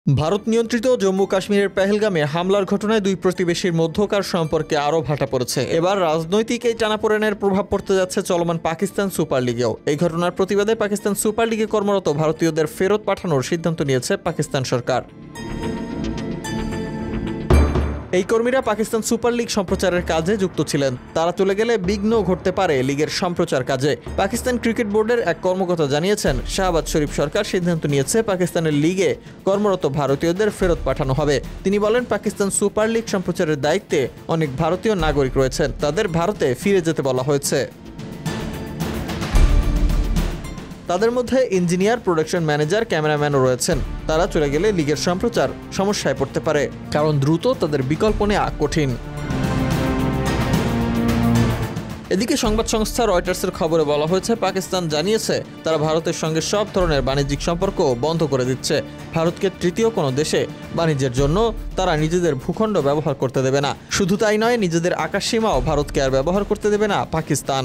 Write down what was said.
ভারত নিয়ন্ত্রিত জম্মু কাশ্মীরের পেহেলগামে হামলার ঘটনায় দুই প্রতিবেশীর মধ্যকার সম্পর্কে আরও ভাটা পড়েছে। এবার রাজনৈতিক এই টানাপোড়েনের প্রভাব পড়তে যাচ্ছে চলমান পাকিস্তান সুপার লিগেও। এই ঘটনার প্রতিবাদে পাকিস্তান সুপার লিগে কর্মরত ভারতীয়দের ফেরত পাঠানোর সিদ্ধান্ত নিয়েছে পাকিস্তান সরকার। এই কর্মীরা পাকিস্তান সুপার লিগ সম্প্রচারের কাজে যুক্ত ছিলেন। তারা চলে গেলে বিঘ্ন ঘটতে পারে লিগের সম্প্রচার কাজে। পাকিস্তান ক্রিকেট বোর্ডের এক কর্মকর্তা জানিয়েছেন, শাহবাজ শরীফ সরকার সিদ্ধান্ত নিয়েছে পাকিস্তানের লিগে কর্মরত ভারতীয়দের ফেরত পাঠানো হবে। তিনি বলেন, পাকিস্তান সুপার লিগ সম্প্রচারের দায়িত্বে অনেক ভারতীয় নাগরিক রয়েছেন, তাদের ভারতে ফিরে যেতে বলা হয়েছে। তাদের মধ্যে ইঞ্জিনিয়ার, প্রোডাকশন ম্যানেজার, ক্যামেরাম্যানও রয়েছেন। তারা চলে গেলে লিগের সম্প্রচার সমস্যায় পড়তে পারে, কারণ দ্রুত তাদের বিকল্প নেওয়া কঠিন। এদিকে সংবাদ সংস্থা রয়টার্সের খবরে বলা হয়েছে, পাকিস্তান জানিয়েছে তারা ভারতের সঙ্গে সব ধরনের বাণিজ্যিক সম্পর্ক বন্ধ করে দিচ্ছে। ভারতকে তৃতীয় কোনো দেশে বাণিজ্যের জন্য তারা নিজেদের ভূখণ্ড ব্যবহার করতে দেবে না। শুধু তাই নয়, নিজেদের আকাশসীমাও ভারতকে আর ব্যবহার করতে দেবে না পাকিস্তান।